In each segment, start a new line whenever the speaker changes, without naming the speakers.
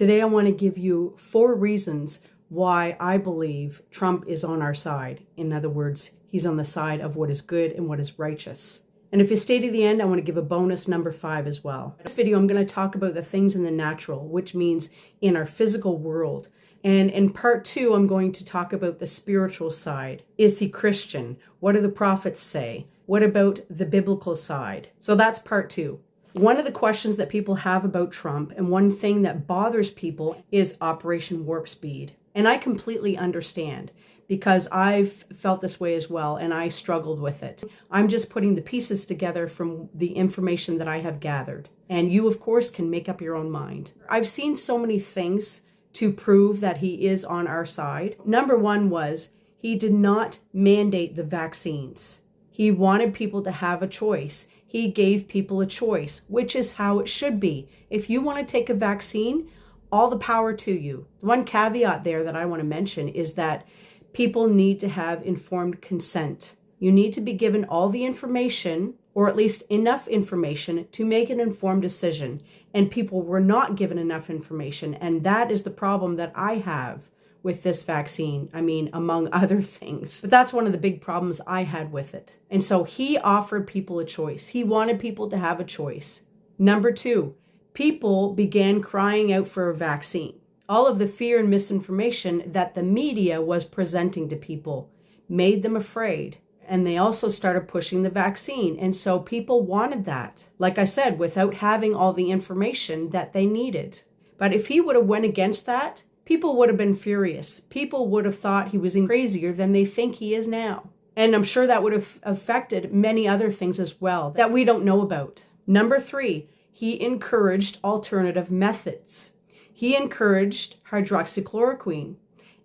Today I want to give you 4 reasons why I believe Trump is on our side. In other words, he's on the side of what is good and what is righteous. And if you stay to the end, I want to give a bonus number 5 as well. In this video, I'm going to talk about the things in the natural, which means in our physical world. And in part 2, I'm going to talk about the spiritual side. Is he Christian? What do the prophets say? What about the biblical side? So that's part 2. One of the questions that people have about Trump, and one thing that bothers people, is Operation Warp Speed. And I completely understand, because I've felt this way as well, and I struggled with it. I'm just putting the pieces together from the information that I have gathered. And you, of course, can make up your own mind. I've seen so many things to prove that he is on our side. Number 1 was he did not mandate the vaccines. He wanted people to have a choice. He gave people a choice, which is how it should be. If you want to take a vaccine, all the power to you. One caveat there that I want to mention is that people need to have informed consent. You need to be given all the information, or at least enough information to make an informed decision. And people were not given enough information. And that is the problem that I have with this vaccine. I mean, among other things. But that's one of the big problems I had with it. And so he offered people a choice. He wanted people to have a choice. Number 2, people began crying out for a vaccine. All of the fear and misinformation that the media was presenting to people made them afraid. And they also started pushing the vaccine. And so people wanted that, like I said, without having all the information that they needed. But if he would have went against that, people would have been furious. People would have thought he was crazier than they think he is now. And I'm sure that would have affected many other things as well that we don't know about. Number 3, he encouraged alternative methods. He encouraged hydroxychloroquine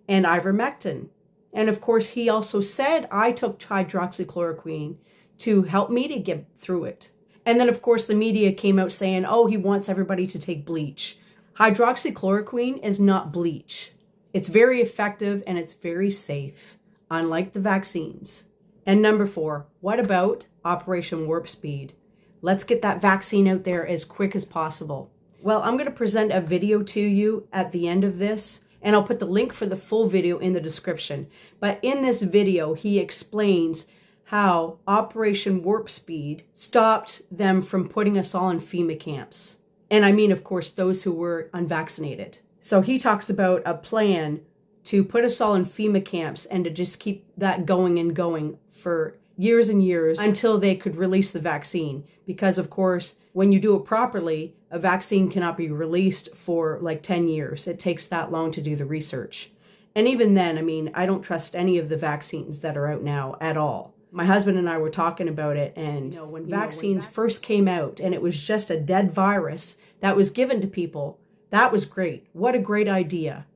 and ivermectin. And of course, he also said, I took hydroxychloroquine to help me to get through it. And then, of course, the media came out saying, oh, he wants everybody to take bleach. Hydroxychloroquine is not bleach. It's very effective and it's very safe, unlike the vaccines. And number 4, what about Operation Warp Speed? Let's get that vaccine out there as quick as possible. Well, I'm going to present a video to you at the end of this, and I'll put the link for the full video in the description. But in this video, he explains how Operation Warp Speed stopped them from putting us all in FEMA camps. And I mean, of course, those who were unvaccinated. So he talks about a plan to put us all in FEMA camps and to just keep that going and going for years and years until they could release the vaccine. Because, of course, when you do it properly, a vaccine cannot be released for like 10 years. It takes that long to do the research. And even then, I mean, I don't trust any of the vaccines that are out now at all. My husband and I were talking about it, and when vaccines first came out and it was just a dead virus that was given to people, that was great. What a great idea.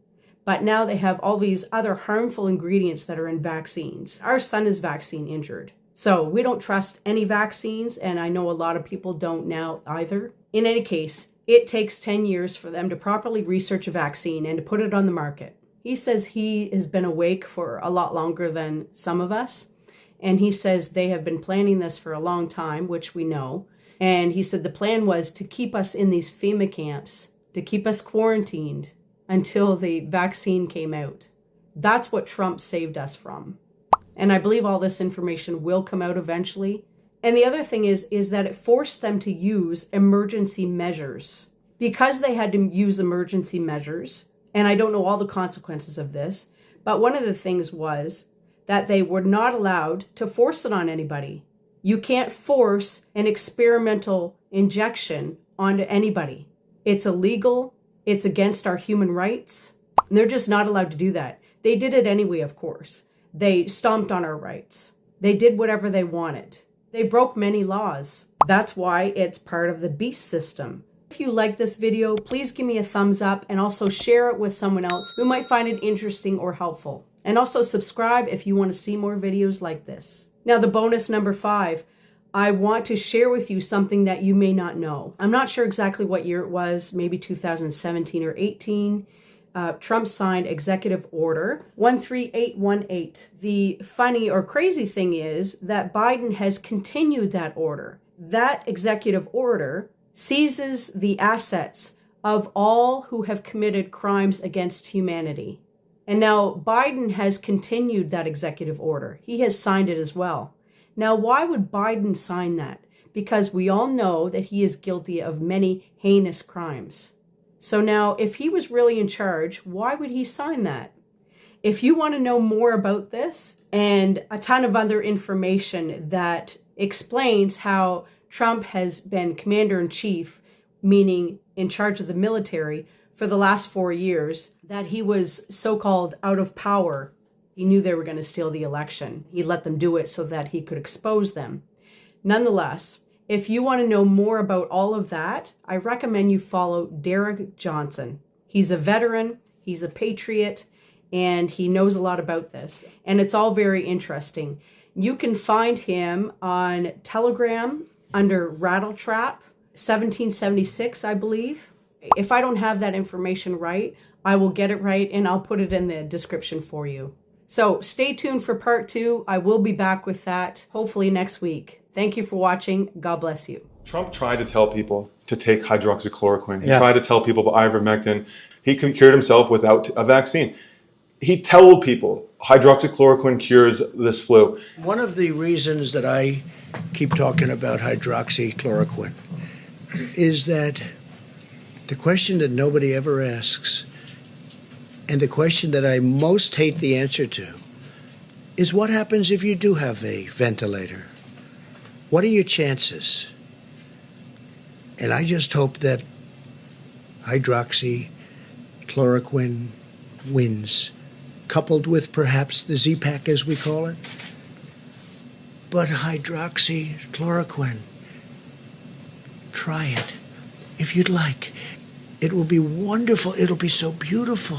But now they have all these other harmful ingredients that are in vaccines. Our son is vaccine injured. So we don't trust any vaccines, and I know a lot of people don't now either. In any case, it takes 10 years for them to properly research a vaccine and to put it on the market. He says he has been awake for a lot longer than some of us. And he says they have been planning this for a long time, which we know. And he said the plan was to keep us in these FEMA camps, to keep us quarantined until the vaccine came out. That's what Trump saved us from. And I believe all this information will come out eventually. And the other thing is that it forced them to use emergency measures. Because they had to use emergency measures, and I don't know all the consequences of this, but one of the things was that they were not allowed to force it on anybody. You can't force an experimental injection onto anybody. It's illegal. It's against our human rights. And they're just not allowed to do that. They did it anyway, of course. They stomped on our rights. They did whatever they wanted. They broke many laws. That's why it's part of the beast system. If you like this video, please give me a thumbs up and also share it with someone else who might find it interesting or helpful. And also subscribe if you want to see more videos like this. Now, the bonus number 5, I want to share with you something that you may not know. I'm not sure exactly what year it was, maybe 2017 or 18. Trump signed Executive Order 13818. The funny or crazy thing is that Biden has continued that order. That executive order seizes the assets of all who have committed crimes against humanity. And now Biden has continued that executive order. He has signed it as well. Now, why would Biden sign that? Because we all know that he is guilty of many heinous crimes. So now, if he was really in charge, why would he sign that? If you want to know more about this and a ton of other information that explains how Trump has been commander-in-chief, meaning in charge of the military, for the last 4 years, that he was so-called out of power. He knew they were going to steal the election. He let them do it so that he could expose them. Nonetheless, if you want to know more about all of that, I recommend you follow Derek Johnson. He's a veteran, he's a patriot, and he knows a lot about this. And it's all very interesting. You can find him on Telegram under Rattletrap 1776, I believe. If I don't have that information right, I will get it right and I'll put it in the description for you. So stay tuned for part 2. I will be back with that hopefully next week. Thank you for watching. God bless you.
Trump tried to tell people to take hydroxychloroquine. He tried to tell people about ivermectin. He cured himself without a vaccine. He told people hydroxychloroquine cures this flu.
One of the reasons that I keep talking about hydroxychloroquine is that the question that nobody ever asks, and the question that I most hate the answer to, is what happens if you do have a ventilator? What are your chances? And I just hope that hydroxychloroquine wins, coupled with perhaps the Z-Pack, as we call it. But hydroxychloroquine, try it if you'd like. It will be wonderful. It'll be so beautiful.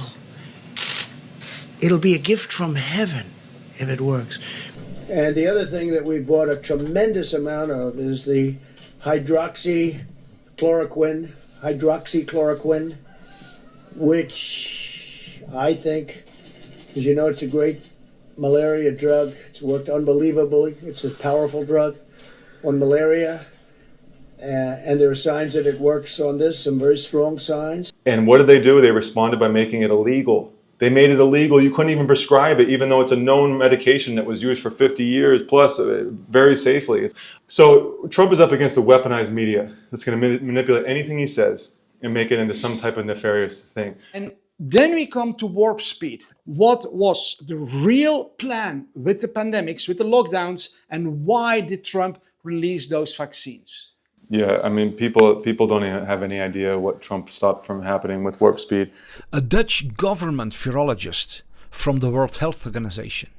It'll be a gift from heaven if it works. And the other thing that we bought a tremendous amount of is the hydroxychloroquine, which I think, as you know, it's a great malaria drug. It's worked unbelievably. It's a powerful drug on malaria. And there are signs that it works on this, some very strong signs.
And what did they do? They responded by making it illegal. They made it illegal. You couldn't even prescribe it, even though it's a known medication that was used for 50 years plus, very safely. So Trump is up against a weaponized media that's going to manipulate anything he says and make it into some type of nefarious thing.
And then we come to warp speed. What was the real plan with the pandemics, with the lockdowns, and why did Trump release those vaccines?
Yeah, I mean, people don't even have any idea what Trump stopped from happening with warp speed.
A Dutch government virologist from the World Health Organization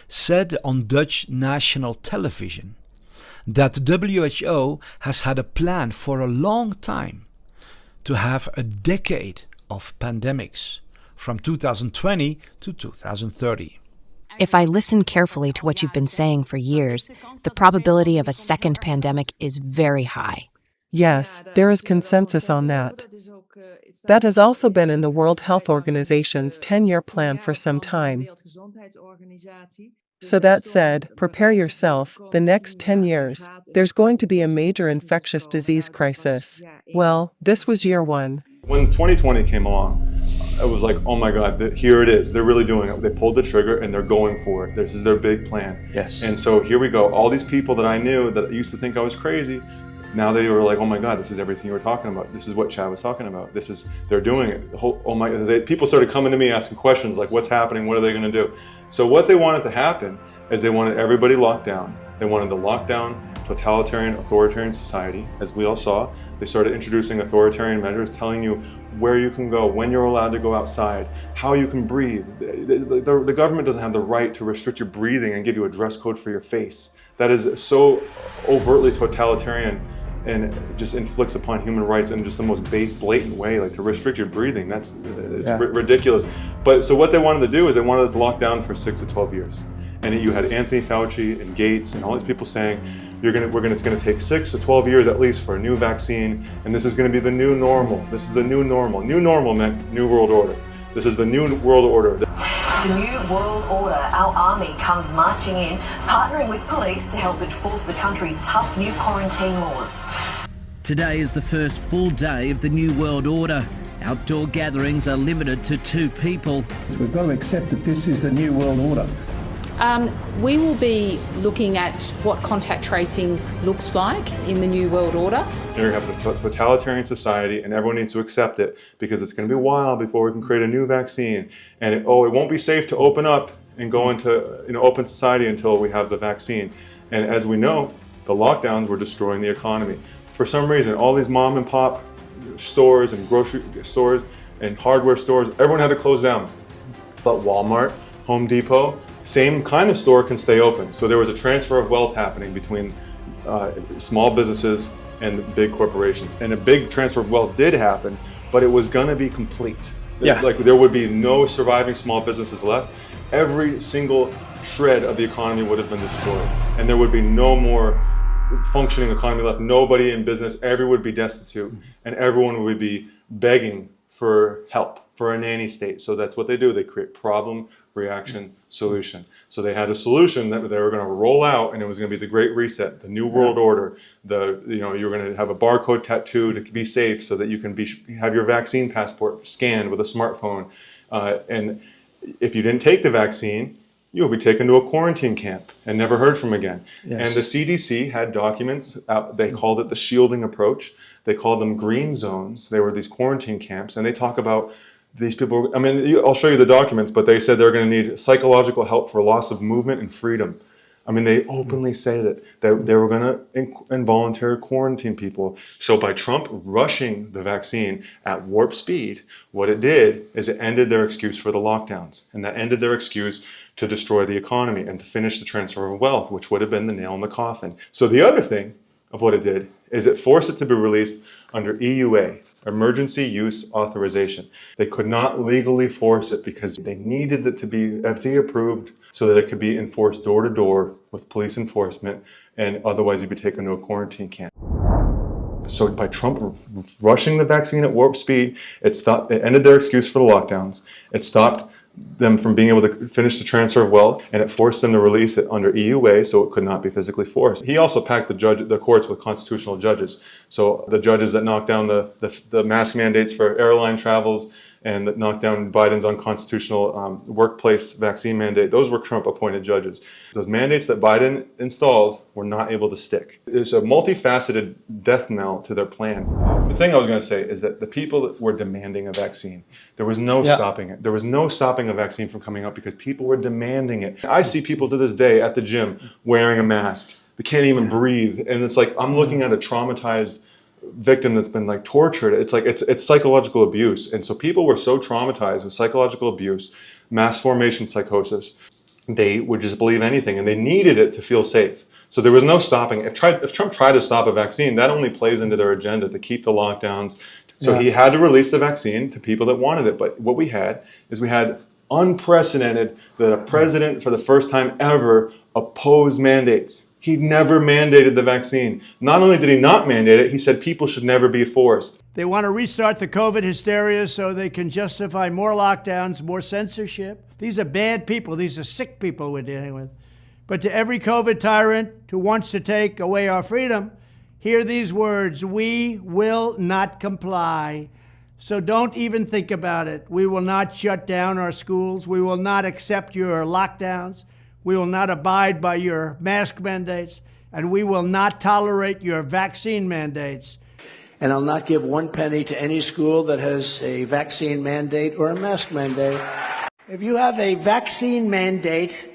said on Dutch national television that the WHO has had a plan for a long time to have a decade of pandemics from 2020 to 2030.
If I listen carefully to what you've been saying for years, the probability of a second pandemic is very high.
Yes, there is consensus on that. That has also been in the World Health Organization's 10-year plan for some time. So that said, prepare yourself. The next 10 years, there's going to be a major infectious disease crisis. Well, this was year 1.
When 2020 came along, I was like, oh my God, here it is. They're really doing it. They pulled the trigger and they're going for it. This is their big plan.
Yes.
And so here we go. All these people that I knew that used to think I was crazy, now they were like, oh my God, this is everything you were talking about. This is what Chad was talking about. They're doing it. People started coming to me asking questions like, what's happening? What are they going to do? So what they wanted to happen is they wanted everybody locked down. They wanted to lock down totalitarian, authoritarian society, as we all saw. They started introducing authoritarian measures, telling you where you can go, when you're allowed to go outside, how you can breathe. The government doesn't have the right to restrict your breathing and give you a dress code for your face. That is so overtly totalitarian and just inflicts upon human rights in just the most blatant way, like to restrict your breathing. It's ridiculous. But so what they wanted to do is they wanted us locked down for 6 to 12 years. And you had Anthony Fauci and Gates and all these people saying, it's going to take 6 to 12 years at least for a new vaccine, and this is going to be the new normal. This is the new normal. New normal meant new world order. This is the new world order.
The new world order. Our army comes marching in, partnering with police to help enforce the country's tough new quarantine laws.
Today is the first full day of the New World Order. Outdoor gatherings are limited to 2 people.
So we've got to accept that this is the New World Order.
We will be looking at what contact tracing looks like in the New World Order.
You're going to have a totalitarian society, and everyone needs to accept it because it's going to be a while before we can create a new vaccine. And it won't be safe to open up and go into open society until we have the vaccine. And as we know, the lockdowns were destroying the economy. For some reason, all these mom and pop stores and grocery stores and hardware stores, everyone had to close down. But Walmart, Home Depot, same kind of store can stay open. So there was a transfer of wealth happening between small businesses and big corporations. And a big transfer of wealth did happen, but it was gonna be complete.
Yeah.
Like there would be no surviving small businesses left. Every single shred of the economy would have been destroyed. And there would be no more functioning economy left. Nobody in business, everyone would be destitute, and everyone would be begging for help, for a nanny state. So that's what they do. They create problem, reaction, solution. So they had a solution that they were going to roll out, and it was going to be the Great Reset, the New World Order. You're going to have a barcode tattoo to be safe, so that you can have your vaccine passport scanned with a smartphone. And if you didn't take the vaccine, you'll be taken to a quarantine camp and never heard from again. Yes. And the CDC had documents. They called it the shielding approach. They called them green zones. They were these quarantine camps, and they talk about these people. I mean, I'll show you the documents, but they said they're going to need psychological help for loss of movement and freedom. I mean, they openly say that they were going to involuntary quarantine people. So by Trump rushing the vaccine at warp speed, what it did is it ended their excuse for the lockdowns, and that ended their excuse to destroy the economy and to finish the transfer of wealth, which would have been the nail in the coffin. So the other thing of what it did is it forced it to be released under EUA, Emergency Use Authorization. They could not legally force it because they needed it to be FDA approved so that it could be enforced door to door with police enforcement, and otherwise you'd be taken to a quarantine camp. So by Trump rushing the vaccine at warp speed, it ended their excuse for the lockdowns. It stopped them from being able to finish the transfer of wealth, and it forced them to release it under EUA, so it could not be physically forced. He also packed the courts with constitutional judges. So the judges that knocked down the mask mandates for airline travels and that knocked down Biden's unconstitutional workplace vaccine mandate, those were Trump-appointed judges. Those mandates that Biden installed were not able to stick. There's a multifaceted death knell to their plan. The thing I was going to say is that the people that were demanding a vaccine, there was no stopping it. There was no stopping a vaccine from coming out because people were demanding it. I see people to this day at the gym wearing a mask. They can't even breathe. And it's like, I'm looking at a traumatized victim that's been like tortured. It's like it's psychological abuse. And so people were so traumatized with psychological abuse, mass formation psychosis, they would just believe anything, and they needed it to feel safe. So there was no stopping. If Trump tried to stop a vaccine, that only plays into their agenda to keep the lockdowns. So he had to release the vaccine to people that wanted it. But what we had is we had unprecedented, the president for the first time ever opposed mandates. He never mandated the vaccine. Not only did he not mandate it, he said people should never be forced.
They want to restart the COVID hysteria so they can justify more lockdowns, more censorship. These are bad people. These are sick people we're dealing with. But to every COVID tyrant who wants to take away our freedom, hear these words: we will not comply. So don't even think about it. We will not shut down our schools. We will not accept your lockdowns. We will not abide by your mask mandates, and we will not tolerate your vaccine mandates.
And I'll not give 1 penny to any school that has a vaccine mandate or a mask mandate.
If you have a vaccine mandate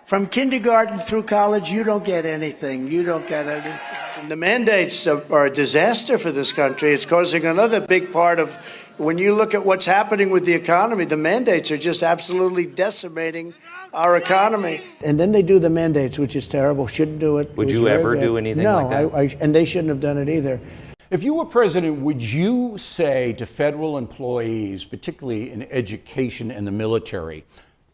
from kindergarten through college, you don't get anything. You don't get anything.
And the mandates are a disaster for this country. It's causing another big part of, when you look at what's happening with the economy, the mandates are just absolutely decimating our economy. And then they do the mandates, which is terrible. Shouldn't do it.
Would you ever do anything like that?
No, and they shouldn't have done it either.
If you were president, would you say to federal employees, particularly in education and the military,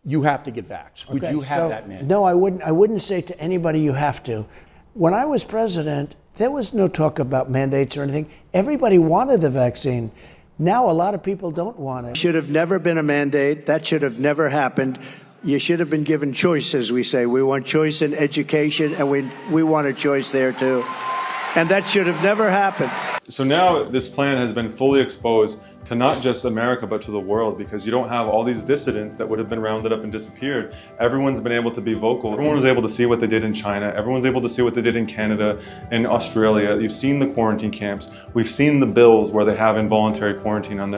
you have to get vaxxed? Would you have that mandate?
No, I wouldn't. I wouldn't say to anybody you have to. When I was president, there was no talk about mandates or anything. Everybody wanted the vaccine. Now a lot of people don't want it. Should have never been a mandate. That should have never happened. You should have been given choice, as we say. We want choice in education, and we want a choice there, too.
And that should have never happened.
So now this plan has been fully exposed to not just America, but to the world, because you don't have all these dissidents that would have been rounded up and disappeared. Everyone's been able to be vocal. Everyone was able to see what they did in China. Everyone's able to see what they did in Canada, in Australia. You've seen the quarantine camps. We've seen the bills where they have involuntary quarantine on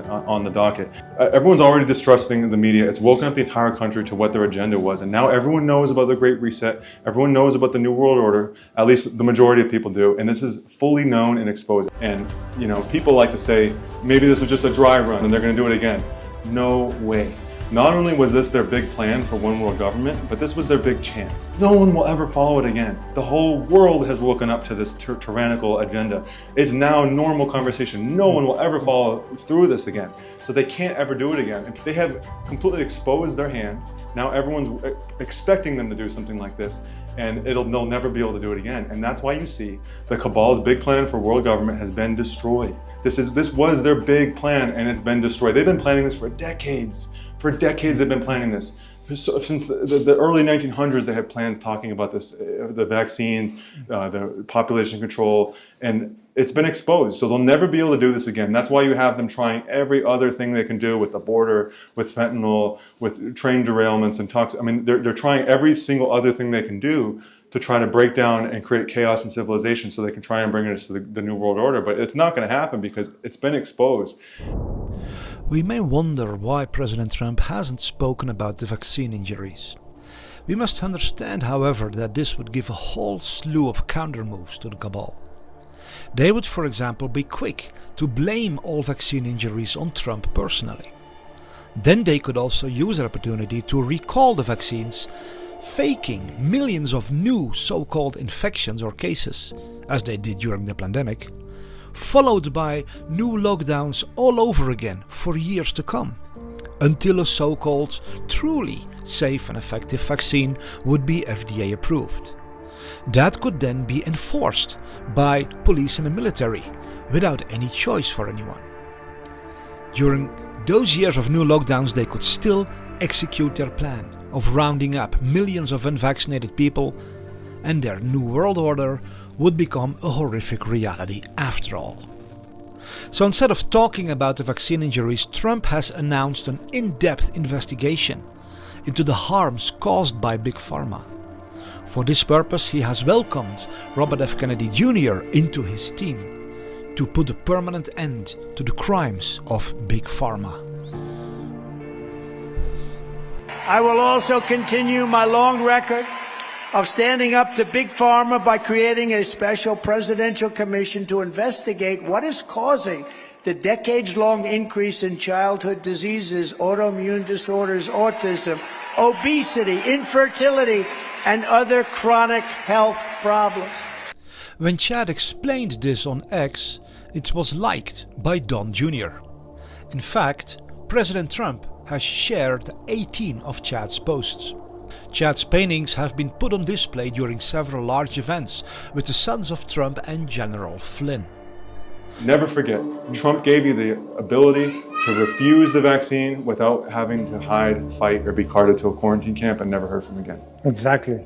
the docket. Everyone's already distrusting the media. It's woken up the entire country to what their agenda was. And now everyone knows about the Great Reset. Everyone knows about the New World Order. At least the majority of people do. And this is fully known and exposed. And, you know, people like to say, maybe this was just a dry run and they're going to do it again. No way. Not only was this their big plan for one world government, but this was their big chance. No one will ever follow it again. The whole world has woken up to this tyrannical agenda. It's now normal conversation. No one will ever follow through this again. So they can't ever do it again. And they have completely exposed their hand. Now everyone's expecting them to do something like this, and they'll never be able to do it again. And that's why you see the cabal's big plan for world government has been destroyed. This was their big plan, and it's been destroyed. They've been planning this for decades. For decades they've been planning this. Since the early 1900s, they had plans talking about this, the vaccines, the population control, and it's been exposed. So they'll never be able to do this again. That's why you have them trying every other thing they can do with the border, with fentanyl, with train derailments and toxic. I mean, they're trying every single other thing they can do to try to break down and create chaos and civilization so they can try and bring us to the New World Order. But it's not going to happen because it's been exposed.
We may wonder why President Trump hasn't spoken about the vaccine injuries. We must understand, however, that this would give a whole slew of countermoves to the cabal. They would, for example, be quick to blame all vaccine injuries on Trump personally. Then they could also use the opportunity to recall the vaccines, faking millions of new so-called infections or cases, as they did during the pandemic, followed by new lockdowns all over again for years to come, until a so-called truly safe and effective vaccine would be FDA approved. That could then be enforced by police and the military without any choice for anyone. During those years of new lockdowns, they could still execute their plan of rounding up millions of unvaccinated people, and their New World Order would become a horrific reality after all. So instead of talking about the vaccine injuries, Trump has announced an in-depth investigation into the harms caused by Big Pharma. For this purpose, he has welcomed Robert F. Kennedy Jr. into his team to put a permanent end to the crimes of Big Pharma.
I will also continue my long record of standing up to Big Pharma by creating a special presidential commission to investigate what is causing the decades-long increase in childhood diseases, autoimmune disorders, autism, obesity, infertility, and other chronic health problems.
When Chad explained this on X, it was liked by Don Jr. In fact, President Trump has shared 18 of Chad's posts. Chad's paintings have been put on display during several large events with the sons of Trump and General Flynn.
Never forget, Trump gave you the ability to refuse the vaccine without having to hide, fight, or be carted to a quarantine camp and never heard from again.
Exactly.